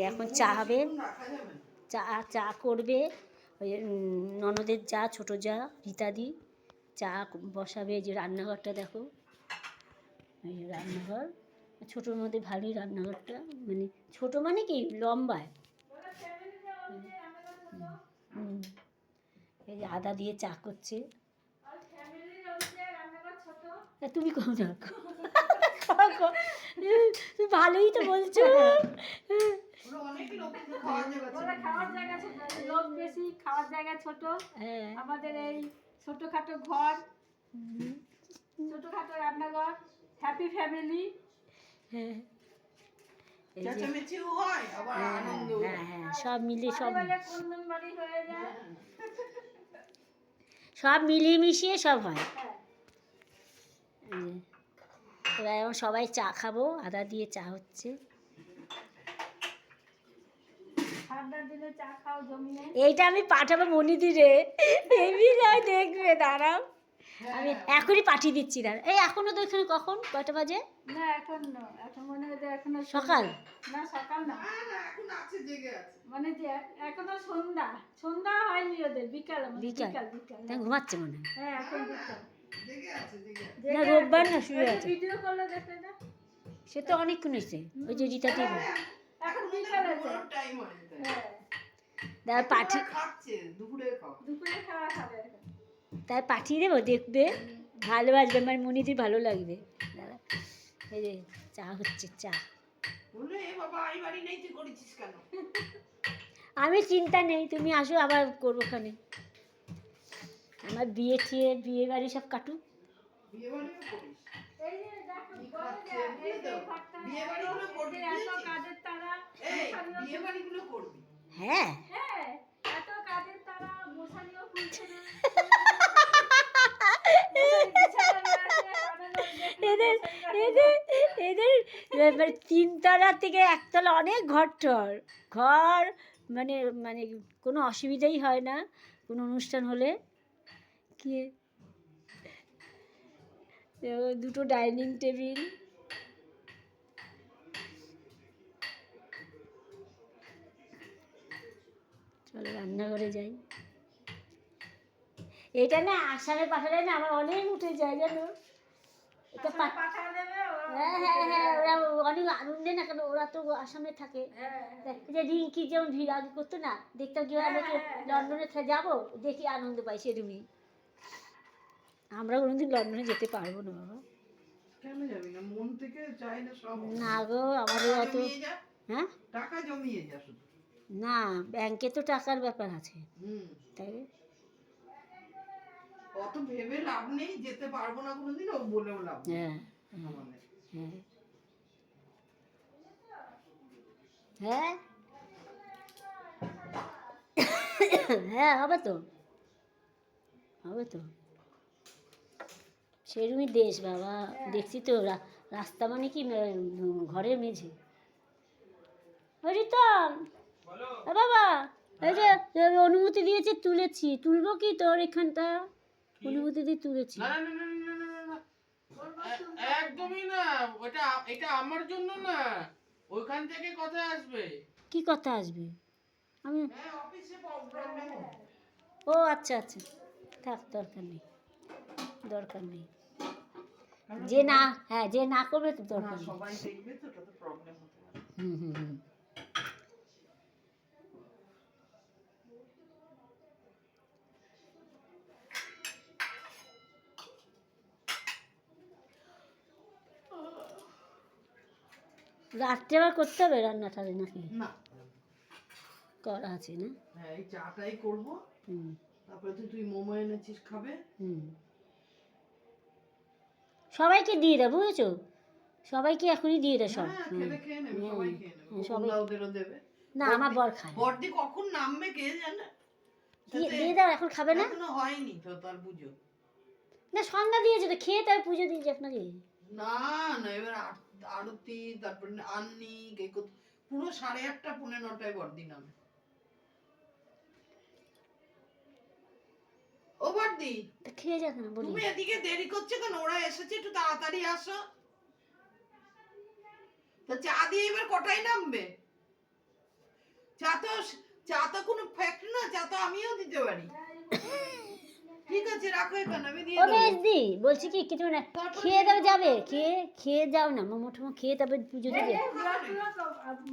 এখন চা হবে, চা চা করবে ওই ননদের যা, ছোটো যা রীতাদি চা বসাবে। যে রান্নাঘরটা দেখো, এই রান্নাঘর ছোটোর মধ্যে ভালোই রান্নাঘরটা, মানে ছোটো মানে কি লম্বায়। এই যে আদা দিয়ে চা করছে। তুমি কম রাখো, তুমি ভালোই তো বলছো। লোক বেশি, খাওয়ার জায়গা ছোট। আমাদের এই ছোটখাটো ঘর, ছোটখাটো রান্নাঘর, হ্যাপি ফ্যামিলি। হ্যাঁ সব মিলিয়ে সব মিলিয়ে মিশিয়ে সব হয়। এবার এখন সবাই চা খাবো, আদা দিয়ে চা হচ্ছে। এইটা আমি পাঠাবো মনিদিরে, দেখবে, দাঁড়াও আমি এখনই পাঠিয়ে দিচ্ছি। দাঁড়া, এই এখনো তো এখানে কখন, কয়টা বাজে? না এখন না, এখন মনে হয় এখনো সকাল না, সকাল না, এখন আছে, জেগে আছে, মানে যে এখনো সন্ধ্যা, সন্ধ্যা হয়নি ওদের, বিকাল বিকাল বিকাল তাই ঘুমাচ্ছে মনে হয়। হ্যাঁ এখন বিকাল, জেগে আছে, না রোববার না, শুয়ে আছে। ভিডিও করলে দেখে না, সে তো অনেকক্ষণ হয়েছে, ওই যে রীতাদি এখন বিকাল আছে, টাইম হয়েছে। হ্যাঁ দাঁড়া পাঠিয়ে, দুপুরে খাওয়া খাবে, তাই পাঠিয়ে দেবো, দেখবে ভালোবাসবে, আমার মনিদির ভালো লাগবে। দাঁড়া, এই যে চা হচ্ছে, চা। আমি চিন্তা নেই, তুমি আসো, আবার করবো খানে। আমার বিয়ে বাড়ি সব কাটুক। হ্যাঁ এদের এদের এদের মানে 3 তলা থেকে 1 তলা অনেক ঘর, মানে মানে কোনো অসুবিধাই হয় না কোনো অনুষ্ঠান হলে। কি দুটো ডাইনিং টেবিল, চলো রান্নাঘরে যাই। এটা না আষাঢ়ে পাঠালে না আমার অনেক উঠে যায় জানো। হ্যাঁ ওরা অনেক আনন্দে না, কেন ওরা তো আসামে থাকে। যে রিঙ্কি যেমন ভিড় আগে করতো না, দেখতাম কি নাকি লন্ডনে যাবো, দেখি আনন্দ পাই সেরকমই। আমরা কোনোদিন লন্ডনে যেতে পারবো না বাবা। কেন যাবি না, মন থেকে চাই না সব। না গো, আমাদের অত, হ্যাঁ টাকা জমিয়ে যা শুধু। না ব্যাংকে তো টাকার ব্যাপার আছে, তাই অত ভেবে লাভ নেই, যেতে পারবো না কোনোদিন, ও বলেও লাভ নেই। হ্যাঁ হ্যাঁ হবে তো সেরকমই দেশ বাবা। দেখছি তো রাস্তা মানে কি ঘরের মেঝে। রিতম বাবা, এই যে অনুমতি দিয়েছে, তুলবো কি তোর এখানটা? অনুমতি দিয়ে তুলেছি। একদমই না, এটা আমার জন্য না, ওইখান থেকে কথা আসবে। কি কথা আসবে? আমি অফিসে প্রবলেম। ও আচ্ছা, থাক, দরকার নেই। যে না করবে তো দরকার নেই। সবাই দেখবে তো, এটা তো প্রবলেম হতে পারে। রাত্রে আবার করতে হবে রান্নাটা নাকি? না, করা আছে না? হ্যাঁ এই চাটাই করবো। তারপরে তুই মোমো এনেছিস, খাবে। সবাইকে দিয়ে দাও, বুঝেছো? সবাইকে এখনই দিয়ে দাও সব। ওদেরও দেবে। না আমার বর খায়। বড়দি কখন নামবে কে জানে। দিয়ে দাও, এখন খাবে না? এখনো হয়নি তো তার পুজো। না সন্ধ্যা দিয়েছে তো, খেয়ে তার পুজো দিয়ে যাক নাকি? না এবার আরতি, তারপর আন্নি, পুরো 8:30 পৌনে 9টায় বড়দি নামে। ও বড়দি খেয়ে যাক না, বলি তুমি এদিকে দেরি করছো কেন? ওরা এসেছে, একটু তাড়াতাড়ি আসো। তো চা দিয়ে এবার কটায় নামবে? চা তো কোনো ফ্যাক্ট না, চা তো আমিও দিতে পারি। ঠিক আছে রাখো এখানে, আমি দিয়ে ও দেবো। বেশ দি, বলছি কি কিছু না, খেয়ে দেবে যাবে, খেয়ে যাও না মোমো টোমো খেয়ে তারপর পুজো দিবে।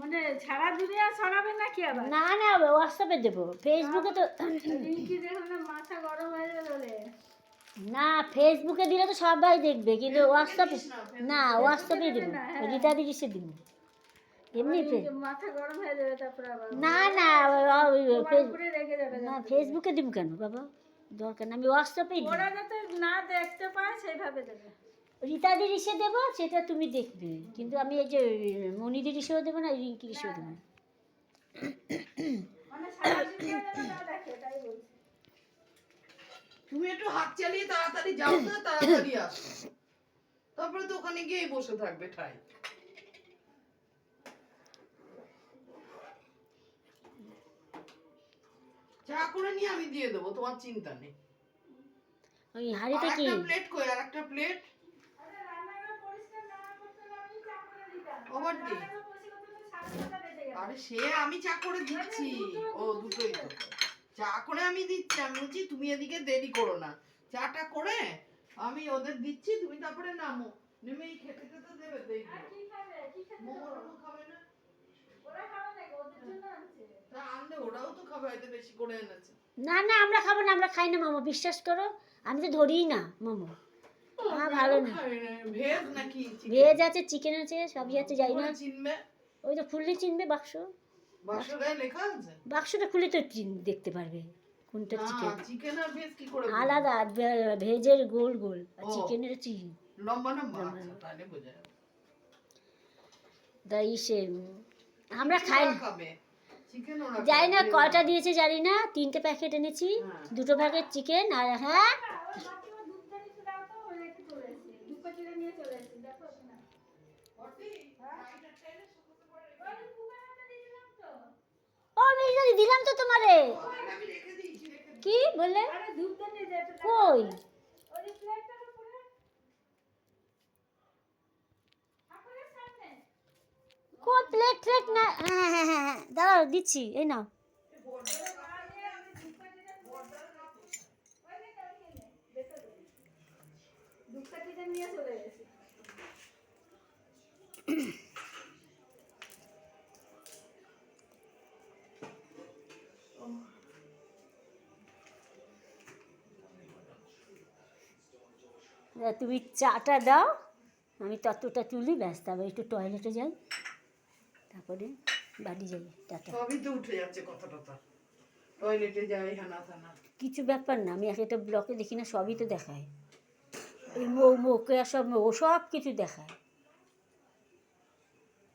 মানে সারা দুনিয়া ছড়াবে নাকি আবার? না না হোয়াটসঅ্যাপে দেবো, ফেসবুকে তো রিঙ্কি দেখো না মাথা গরম হয়ে যাবে। না ফেসবুকে দিলে তো সবাই দেখবে, কিন্তু হোয়াটসঅ্যাপে না, হোয়াটসঅ্যাপে দেবো, রীতা দিদি সে দিব এমনি মাথা গরম হয়ে যাবে তারপর আবার। না না উপরে রেগে যাবে। না ফেসবুকে দিব কেন বাবা, দরকার না, আমি হোয়াটসঅ্যাপেই দিই। ওরা যাতে না দেখতে পায় সেইভাবে দেবে। রীতা দিদি সে দেবো, সেটা তুমি দেখবে, কিন্তু আমি এই যে মনিদির ইসেও দেবো না, রিঙ্কির ইসেও দেবো না। মানে সারা দুনিয়া যেন না দেখে তাই বলছি। তুমি একটু হাত চালিয়ে তাড়াতাড়ি যাও না, তাড়াতাড়ি আসো, তারপরে তো ওখানে গিয়ে বসে থাকবে ঠাই। চা করে নিয়ে আমি দিয়ে দেবো, তোমার চিন্তা নেই। ওই হাঁড়িটা কি একটা প্লেট কই, আর একটা প্লেট আরে রান্নাঘর পরিষ্কার না করতে না আমি চা করে দিতাম। Over the. রান্নাঘর পরিষ্কার করতে তো 7 ঘন্টা বেজে গেল। আরে সে আমি চা করে দিচ্ছি। ও দুটোই তো চা করে আমি দিচ্ছি, আমি বলছি তুমি এদিকে দেরি করো না, চাটা করে আমি ওদের দিচ্ছি, তুমি তারপরে নামো, নেমে এই খেতে খেতে দেবে তো এইগুলো। আর কি খাবে? কি খেতে মোমো দেবো? টোমো খাবে না? ওরা খাবে নাকি? ওদের জন্য আনছে। তা আনলে ওরাও তো খাবে, হয়তো বেশি করে এনেছে। না না আমরা খাবো না, আমরা খাই না মোমো, বিশ্বাস করো আমি তো ধরিই না মোমো, আমার ভালো না। ভেজ নাকি chicken? ভেজ আছে, চিকেন আছে, সবই আছে, যাই না। ওরা চিনবে? ওই তো খুললে চিনবে বাক্স, বাক্স গায়ে লেখা আছে? বাক্সটা খুলে তো দেখতে পারবে কোনটা না, চিকেন। চিকেন আর ভেজ কি করে বুঝবে? আলাদা, ভেজের গোল গোল আর ও। চিকেনের চিকেন। লম্বা লম্বা, আচ্ছা তাহলে বোঝা যাবে। তাই সে আমরা খাই ওরা না, খাবে চিকেন, ওরা জানি না খাবে। কয়টা দিয়েছে জানি না, 3টে প্যাকেট এনেছি, হ্যাঁ। 2টো প্যাকেট চিকেন আর হ্যাঁ ওর কাকিমা দুধ জানি চলে আসতো, ওই রেখে চলে এসেছে। দুধ পাটিটা নিয়ে চলে এসেছে। দেখো না। বটি? রাইটার টাইলে শুকোতে পারে। ওই কুকার মধ্যে দিয়ে দিলাম তো। ও মিজারি দিলাম তো তোমারে, ওখানে আমি রেখে দিয়েছি, রেখে দিয়েছি। কি বললে আরে দুধ তো নিয়ে যেতে দেখো। কই ওই যে প্লেটটার উপরে। ঠাকুরের সামনে। কই প্লেট প্লেট না, হ্যাঁ হ্যাঁ হ্যাঁ হ্যাঁ দাঁড়াও দিচ্ছি, এই নাও। দুধটা নিয়ে চলে গেছে। তুমি চাটা দাও, আমি ততটা তুলি, ব্যাস, তারপর একটু টয়লেটে যাই, তারপরে বাড়ি যাই, টাটা। সবই তো উঠে যাচ্ছে কথা টথা, টয়লেটে যাই হানা থানা। কিছু ব্যাপার না, আমি একটা ব্লকে দেখি না, সবই তো দেখায়, এই মুখে সব ও সব কিছু দেখায়।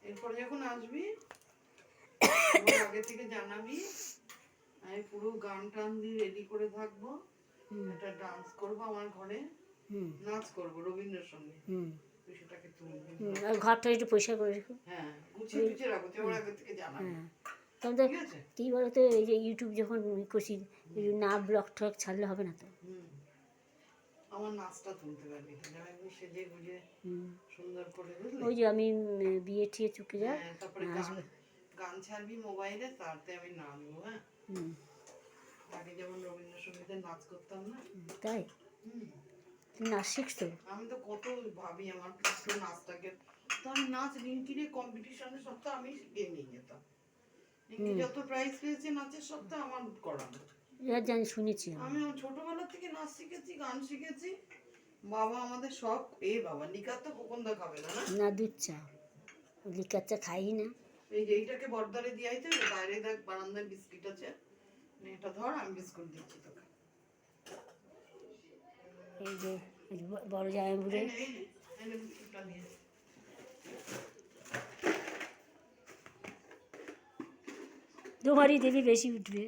এরপর যখন আসবি আমার আগে থেকে জানাবি, আমি পুরো গান টান দিয়ে রেডি করে থাকবো, একটা ডান্স করবো আমার ঘরে, হুম নাচ করবো রবীন্দ্রসঙ্গীত, হুম তুই সেটাকে তুলবি। আর ঘরটা একটু পরিষ্কার করে রেখো। হ্যাঁ গুছিয়ে টুছিয়ে রাখো, তুই আমার আগে থেকে জানাবি, হ্যাঁ তখন তো ঠিক আছে? কী বলো তো, এই যে ইউটিউব যখন করছি, না ব্লগ টক ছাড়লে হবে না তো। হুম, আমার নাচটা তুলতে পারবি, তাহলে আমি সেজে গুজে হুম সুন্দর করে, বুঝলি? ওই যে আমি বিয়ে ঠিয়ে চুকে যাও, হ্যাঁ, তারপরে গান ছাড়বি মোবাইলে, তাতে আমি নাচবো। হ্যাঁ, হুম আগে যেমন রবীন্দ্রসঙ্গীতে নাচ করতাম না। তাই হুম, তুমি নাচ শিখছো? আমি তো কত ভাবি আমার পুরো নাচটাকে, তো আমি নাচ রিঙ্কিরে কম্পিটিশনে সব তো আমি শিখিয়ে নিয়ে যেতাম। রিঙ্কি যত প্রাইজ পেয়েছে নাচের সব তো আমার করানো। এবার জানি, শুনেছি আমি। আমি ছোটবেলা থেকে নাচ শিখেছি, গান শিখেছি, বাবা আমাদের সব, বাবা লিকার তো খোকনদা খাবে না, না? না দুধ চা, লিকার চা খাই না। এই যে এইটাকে বর্দারে দিয়ে আইতে হবে, বাইরে দেখ বারান্দায় বিস্কিট আছে, এটা ধর, আমি বিস্কুট দিচ্ছি তোকে। এই যে বড় জামাই বুড়ে, এই নে, এই নে বিস্কুটটা দিয়ে। তোমারই দেবী বেশি উঠবে।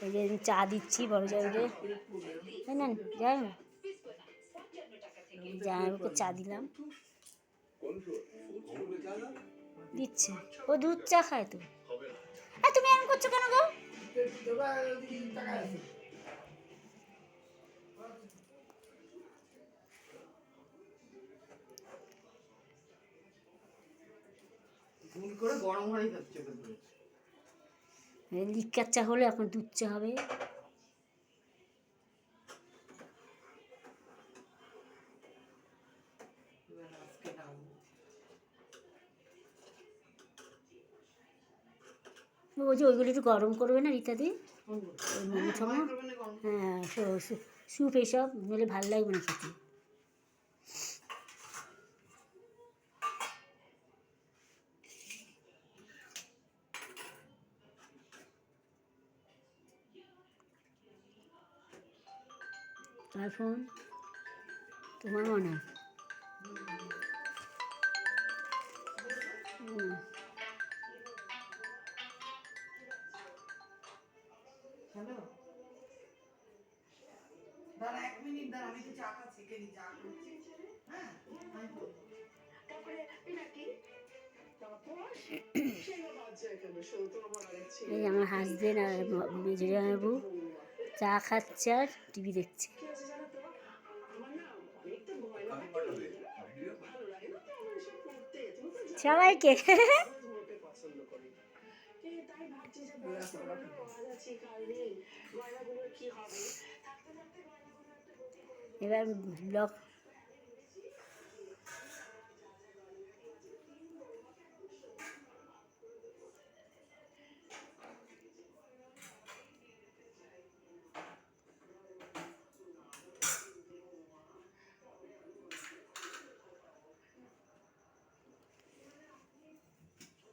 এই যে আমি চা দিচ্ছি বড় জামাইকে, না জানো, জামাইকে চা দিলাম, দিচ্ছে, ও দুধ চা খায় তো। তুমি এরকম করছো কেন গো? ভুল করে গরম হয়ে যাচ্ছে। লিকার চা হলে এখন দুধ চা হবে। এবার আজকে নামবো। ওই যে ওইগুলো একটু গরম করবে না রীতাদি, কোনগুলো? ওই মোমো ঠোমো। মাইক্রোওভেনে গরম করে। হ্যাঁ স্যুপ এইসব নইলে ভালো লাগবে না খেতে। আইফোন তোমার মনে হয়? হুম। হ্যালো, দাঁড়া 1 মিনিট দাঁড়া, আমি তো চাটা ছেঁকে নিই, চা করছি। হ্যাঁ, আমি বলবো। এই আমার হাসবেন্ড আর মেজরাবাবু চা খাচ্ছে আর টিভি দেখছে। সবাইকে এবার ব্লগ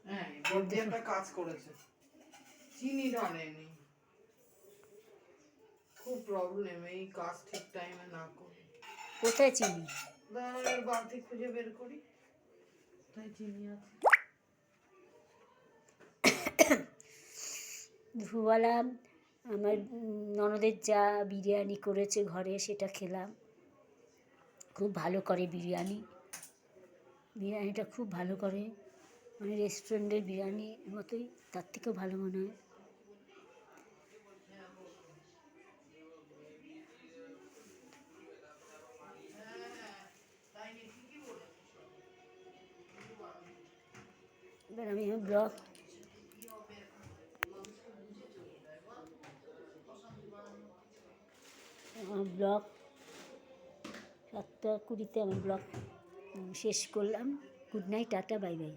হ্যাঁ, বড়দি একটা কাজ করেছে, চিনি ঢালেনি। খুব প্রবলেম এই কাজ ঠিক টাইমে না করে। কোথায় চিনি? দাঁড়ানোর বালতি খুঁজে বের করি, তাই চিনি আছে। দুপুরবেলা আমার ননদের যা বিরিয়ানি করেছে ঘরে, সেটা খেলাম। খুব ভালো করে বিরিয়ানিটা খুব ভালো করে, মানে রেস্টুরেন্টের বিরিয়ানির মতোই, তার থেকেও ভালো মনে হয়। এবার আমি ব্লগ আমার ব্লগ 7:20 আমি ব্লগ শেষ করলাম। Good night, tata, bye bye.